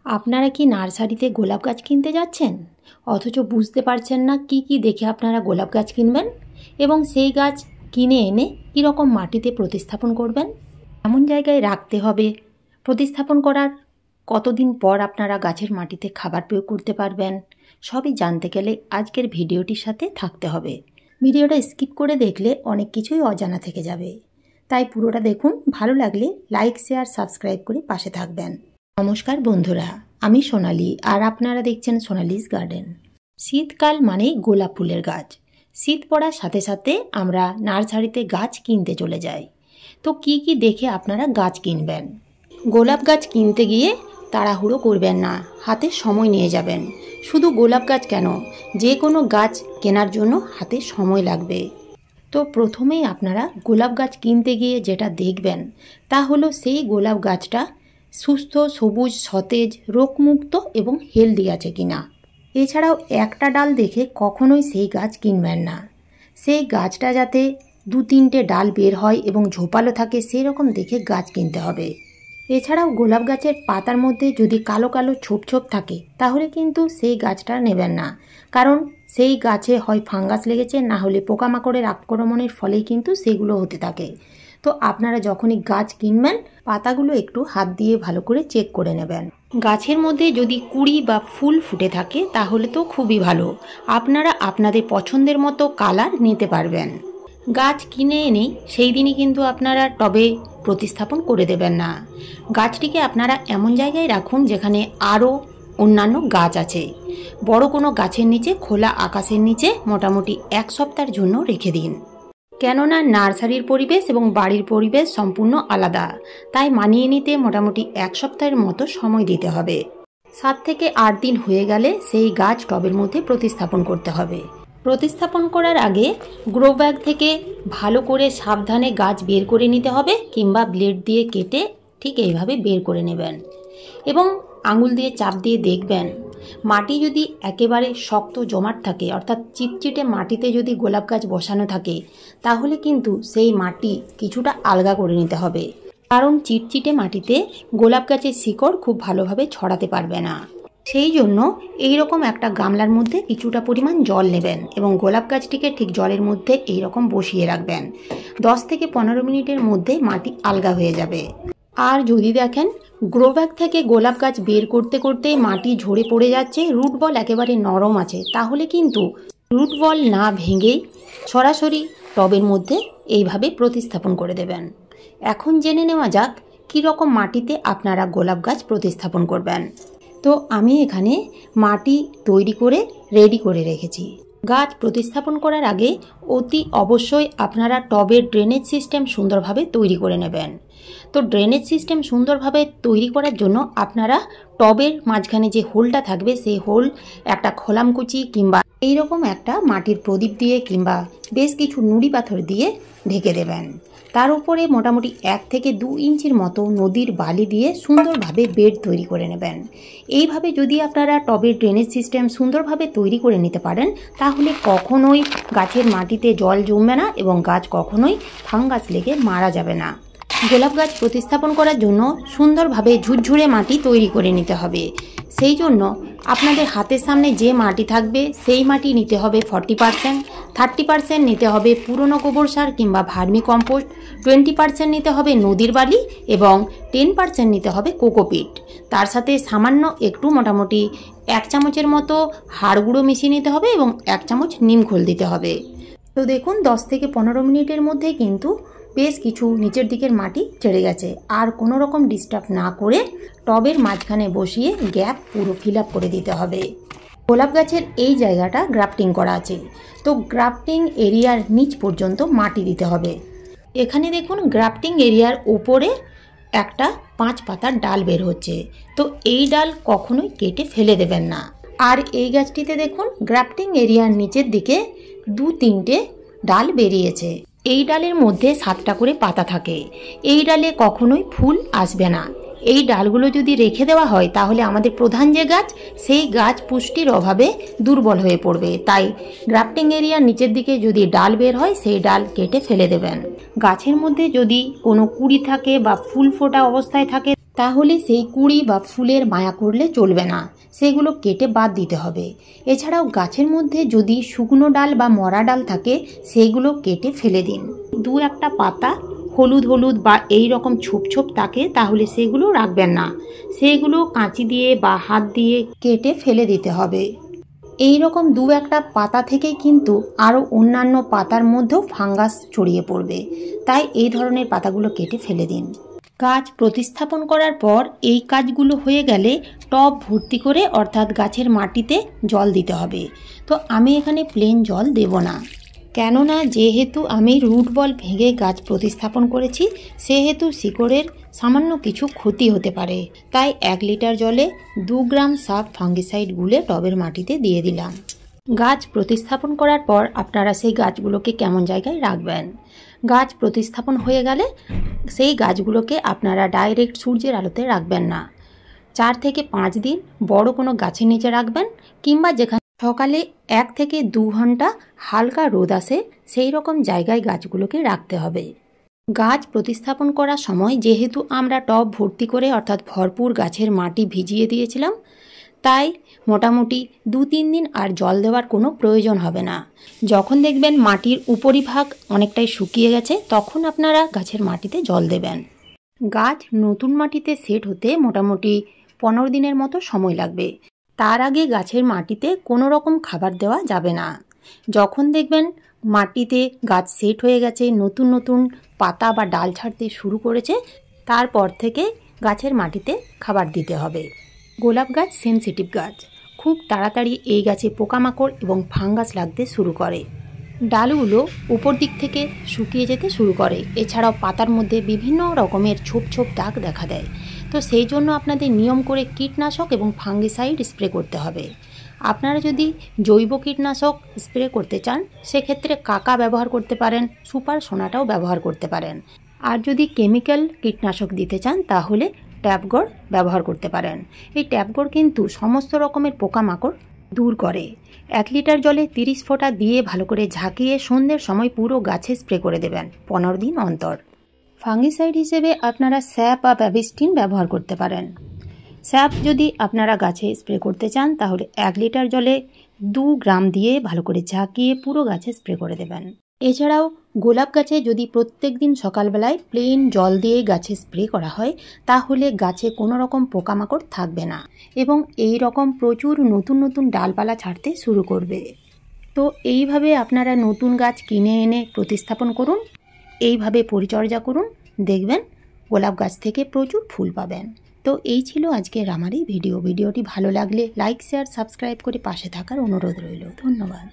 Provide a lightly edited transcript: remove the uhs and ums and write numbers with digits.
আপনারা কি নার্সারিতে গোলাপ গাছ কিনতে যাচ্ছেন অথচ বুঝতে পারছেন না কি কি দেখে আপনারা গোলাপ গাছ কিনবেন এবং সেই গাছ কিনে এনে কীরকম মাটিতে প্রতিস্থাপন করবেন, এমন জায়গায় রাখতে হবে, প্রতিস্থাপন করার কতদিন পর আপনারা গাছের মাটিতে খাবার প্রয়োগ করতে পারবেন, সবই জানতে গেলে আজকের ভিডিওটির সাথে থাকতে হবে। ভিডিওটা স্কিপ করে দেখলে অনেক কিছুই অজানা থেকে যাবে, তাই পুরোটা দেখুন। ভালো লাগলে লাইক, শেয়ার, সাবস্ক্রাইব করে পাশে থাকবেন। নমস্কার বন্ধুরা, আমি সোনালি আর আপনারা দেখছেন সোনালিস গার্ডেন। শীতকাল মানেই গোলাপ ফুলের গাছ। শীত পড়ার সাথে সাথে আমরা নার্সারিতে গাছ কিনতে চলে যাই। তো কি কি দেখে আপনারা গাছ কিনবেন? গোলাপ গাছ কিনতে গিয়ে তাড়াহুড়ো করবেন না, হাতে সময় নিয়ে যাবেন। শুধু গোলাপ গাছ কেন, যে কোনো গাছ কেনার জন্য হাতে সময় লাগবে। তো প্রথমেই আপনারা গোলাপ গাছ কিনতে গিয়ে যেটা দেখবেন তা হলো সেই গোলাপ গাছটা সুস্থ, সবুজ, সতেজ, রোগমুক্ত এবং হেলদি আছে কিনা। এছাড়াও একটা ডাল দেখে কখনোই সেই গাছ কিনবেন না। সেই গাছটা যাতে 2-3টে ডাল বের হয় এবং ঝোপালো থাকে সেরকম দেখে গাছ কিনতে হবে। এছাড়াও গোলাপ গাছের পাতার মধ্যে যদি কালো কালো ছোপ ছোপ থাকে তাহলে কিন্তু সেই গাছটা নেবেন না, কারণ সেই গাছে হয় ফাঙ্গাস লেগেছে, না হলে পোকামাকড়ের আক্রমণের ফলেই কিন্তু সেগুলো হতে থাকে। তো আপনারা যখনই গাছ কিনবেন পাতাগুলো একটু হাত দিয়ে ভালো করে চেক করে নেবেন। গাছের মধ্যে যদি কুঁড়ি বা ফুল ফুটে থাকে তাহলে তো খুবই ভালো, আপনারা আপনাদের পছন্দের মতো কালার নিতে পারবেন। গাছ কিনে এনে সেই দিনই কিন্তু আপনারা টবে প্রতিস্থাপন করে দেবেন না। গাছটিকে আপনারা এমন জায়গায় রাখুন যেখানে আরও অন্যান্য গাছ আছে। বড় কোনো গাছের নিচে, খোলা আকাশের নিচে মোটামুটি 1 সপ্তাহের জন্য রেখে দিন। কেননা নার্সারির পরিবেশ এবং বাড়ির পরিবেশ সম্পূর্ণ আলাদা, তাই মানিয়ে নিতে মোটামুটি 1 সপ্তাহের মতো সময় দিতে হবে। 7 থেকে 8 দিন হয়ে গেলে সেই গাছ টবের মধ্যে প্রতিস্থাপন করতে হবে। প্রতিস্থাপন করার আগে গ্রো ব্যাগ থেকে ভালো করে সাবধানে গাছ বের করে নিতে হবে, কিংবা ব্লেড দিয়ে কেটে ঠিক এইভাবে বের করে নেবেন এবং আঙুল দিয়ে চাপ দিয়ে দেখবেন মাটি যদি একেবারে শক্ত জমাট থাকে, অর্থাৎ চিটচিটে মাটিতে যদি গোলাপ গাছ বসানো থাকে তাহলে কিন্তু সেই মাটি কিছুটা আলগা করে নিতে হবে, কারণ চিটচিটে মাটিতে গোলাপ গাছের শিকড় খুব ভালোভাবে ছড়াতে পারবে না। সেই জন্য এইরকম একটা গামলার মধ্যে কিছুটা পরিমাণ জল নেবেন এবং গোলাপ গাছটিকে ঠিক জলের মধ্যে এইরকম বসিয়ে রাখবেন। 10 থেকে 15 মিনিটের মধ্যে মাটি আলগা হয়ে যাবে। আর যদি দেখেন গ্রো ব্যাগ থেকে গোলাপ গাছ বের করতে করতে মাটি ঝরে পড়ে যাচ্ছে, রুট বল একেবারে নরম আছে, তাহলে কিন্তু রুট বল না ভেঙেই সরাসরি টবের মধ্যে এইভাবে প্রতিস্থাপন করে দেবেন। এখন জেনে নেওয়া যাক কীরকম মাটিতে আপনারা গোলাপ গাছ প্রতিস্থাপন করবেন। তো আমি এখানে মাটি তৈরি করে রেডি করে রেখেছি। গাছ প্রতিস্থাপন করার আগে অতি অবশ্যই আপনারা টবের ড্রেনেজ সিস্টেম সুন্দরভাবে তৈরি করে নেবেন। তো ড্রেনেজ সিস্টেম সুন্দরভাবে তৈরি করার জন্য আপনারা টবের মাঝখানে যে হোলটা থাকবে সেই হোল একটা খোলামকুচি কিংবা এইরকম একটা মাটির প্রদীপ দিয়ে কিংবা বেশ কিছু নুড়ি পাথর দিয়ে ঢেকে দেবেন। তার উপরে মোটামুটি 1 থেকে 2 ইঞ্চির মতো নদীর বালি দিয়ে সুন্দরভাবে বেড তৈরি করে নেবেন। এইভাবে যদি আপনারা টবের ড্রেনেজ সিস্টেম সুন্দরভাবে তৈরি করে নিতে পারেন তাহলে কখনোই গাছের মাটিতে জল জমবে না এবং গাছ কখনোই ফাঙ্গাস লেগে মারা যাবে না। গোলাপ গাছ প্রতিস্থাপন করার জন্য সুন্দরভাবে ঝুরঝুরে মাটি তৈরি করে নিতে হবে। সেই জন্য আপনাদের হাতের সামনে যে মাটি থাকবে সেই মাটি নিতে হবে 40%, 30% নিতে হবে পুরনো গোবর সার কিংবা ভার্মি কম্পোস্ট, 20% নিতে হবে নদীর বালি এবং 10% নিতে হবে কোকোপিট। তার সাথে সামান্য একটু মোটামুটি 1 চামচের মতো হাড় গুঁড়ো মিশিয়ে নিতে হবে এবং 1 চামচ নিম খোল দিতে হবে। তো দেখুন 10 থেকে 15 মিনিটের মধ্যে কিন্তু বেশ কিছু নিচের দিকের মাটি ছেড়ে গেছে। আর কোনো রকম ডিস্টার্ব না করে টবের মাঝখানে বসিয়ে গ্যাপ পুরো ফিল আপ করে দিতে হবে। গোলাপ গাছের এই জায়গাটা গ্রাফটিং করা আছে, তো গ্রাফটিং এরিয়ার নিচ পর্যন্ত মাটি দিতে হবে। এখানে দেখুন গ্রাফটিং এরিয়ার উপরে একটা 5 পাতার ডাল বের হচ্ছে, তো এই ডাল কখনোই কেটে ফেলে দেবেন না। আর এই গাছটিতে দেখুন গ্রাফটিং এরিয়ার নিচের দিকে 2-3টে ডাল বেরিয়েছে। এই ডালের মধ্যে 7টা করে পাতা থাকে। এই ডালে কখনোই ফুল আসবে না। এই ডালগুলো যদি রেখে দেওয়া হয় তাহলে আমাদের প্রধান যে গাছ সেই গাছ পুষ্টির অভাবে দুর্বল হয়ে পড়বে। তাই গ্রাফটিং এরিয়ার নিচের দিকে যদি ডাল বের হয় সেই ডাল কেটে ফেলে দেবেন। গাছের মধ্যে যদি কোনো কুঁড়ি থাকে বা ফুল ফোটা অবস্থায় থাকে তাহলে সেই কুঁড়ি বা ফুলের মায়া করলে চলবে না, সেগুলো কেটে বাদ দিতে হবে। এছাড়াও গাছের মধ্যে যদি শুকনো ডাল বা মরা ডাল থাকে সেইগুলো কেটে ফেলে দিন। দু একটা পাতা হলুদ হলুদ বা এই রকম ছোপ ছোপ থাকে তাহলে সেগুলো রাখবেন না, সেগুলো কাঁচি দিয়ে বা হাত দিয়ে কেটে ফেলে দিতে হবে। এই রকম দু একটা পাতা থেকেই কিন্তু আরও অন্যান্য পাতার মধ্যেও ফাঙ্গাস ছড়িয়ে পড়বে, তাই এই ধরনের পাতাগুলো কেটে ফেলে দিন। গাছ প্রতিস্থাপন করার পর এই কাজগুলো হয়ে গেলে টব ভর্তি করে অর্থাৎ গাছের মাটিতে জল দিতে হবে। তো আমি এখানে প্লেন জল দেব না, কেননা যেহেতু আমি রুট বল ভেঙে গাছ প্রতিস্থাপন করেছি সেহেতু শিকড়ের সামান্য কিছু ক্ষতি হতে পারে। তাই 1 লিটার জলে 2 গ্রাম সাব ফাঙ্গিসাইড গুলে টবের মাটিতে দিয়ে দিলাম। গাছ প্রতিস্থাপন করার পর আপনারা সেই গাছগুলোকে কেমন জায়গায় রাখবেন। গাছ প্রতিস্থাপন হয়ে গেলে সেই গাছগুলোকে আপনারা ডাইরেক্ট সূর্যের আলোতে রাখবেন না, 4 থেকে 5 দিন বড় কোনো গাছের নিচে রাখবেন, কিংবা যেখানে সকালে 1 থেকে 2 ঘন্টা হালকা রোদ আসে সেই রকম জায়গায় গাছগুলোকে রাখতে হবে। গাছ প্রতিস্থাপন করার সময় যেহেতু আমরা টব ভর্তি করে অর্থাৎ ভরপুর গাছের মাটি ভিজিয়ে দিয়েছিলাম, তাই মোটামুটি 2-3 দিন আর জল দেওয়ার কোনো প্রয়োজন হবে না। যখন দেখবেন মাটির উপরিভাগ অনেকটাই শুকিয়ে গেছে তখন আপনারা গাছের মাটিতে জল দেবেন। গাছ নতুন মাটিতে সেট হতে মোটামুটি 15 দিনের মতো সময় লাগবে। তার আগে গাছের মাটিতে কোনো রকম খাবার দেওয়া যাবে না। যখন দেখবেন মাটিতে গাছ সেট হয়ে গেছে, নতুন নতুন পাতা বা ডাল ছাড়তে শুরু করেছে, তারপর থেকে গাছের মাটিতে খাবার দিতে হবে। গোলাপ গাছ সেনসিটিভ গাছ, খুব তাড়াতাড়ি এই গাছে পোকামাকড় এবং ফাঙ্গাস লাগতে শুরু করে। ডালগুলো উপর দিক থেকে শুকিয়ে যেতে শুরু করে, এছাড়াও পাতার মধ্যে বিভিন্ন রকমের ছোপ ছোপ দাগ দেখা দেয়। তো সেই জন্য আপনাদের নিয়ম করে কীটনাশক এবং ফাঙ্গিসাইড স্প্রে করতে হবে। আপনারা যদি জৈব কীটনাশক স্প্রে করতে চান সেক্ষেত্রে কাকা ব্যবহার করতে পারেন, সুপার সোনাটাও ব্যবহার করতে পারেন। আর যদি কেমিক্যাল কীটনাশক দিতে চান তাহলে ট্যাপগড় ব্যবহার করতে পারেন। এই ট্যাপগড় কিন্তু সমস্ত রকমের পোকামাকড় দূর করে। 1 লিটার জলে 30 ফোঁটা দিয়ে ভালো করে ঝাঁকিয়ে সন্ধ্যের সময় পুরো গাছে স্প্রে করে দেবেন 15 দিন অন্তর। ফাঙ্গিসাইড হিসেবে আপনারা স্যাপ বা ব্যাবিস্টিন ব্যবহার করতে পারেন। স্যাপ যদি আপনারা গাছে স্প্রে করতে চান তাহলে 1 লিটার জলে 2 গ্রাম দিয়ে ভালো করে ঝাঁকিয়ে পুরো গাছে স্প্রে করে দেবেন। এছাড়াও গোলাপ গাছে যদি প্রত্যেক দিন সকালবেলায় প্লেন জল দিয়ে গাছে স্প্রে করা হয় তাহলে গাছে কোনো রকম পোকামাকড় থাকবে না এবং এই রকম প্রচুর নতুন নতুন ডালপালা ছাড়তে শুরু করবে। তো এইভাবে আপনারা নতুন গাছ কিনে এনে প্রতিস্থাপন করুন, এইভাবে পরিচর্যা করুন, দেখবেন গোলাপ গাছ থেকে প্রচুর ফুল পাবেন। তো এই ছিল আজকের আমার এই ভিডিওটি ভালো লাগলে লাইক শেয়ার সাবস্ক্রাইব করে পাশে থাকার অনুরোধ রইল। ধন্যবাদ।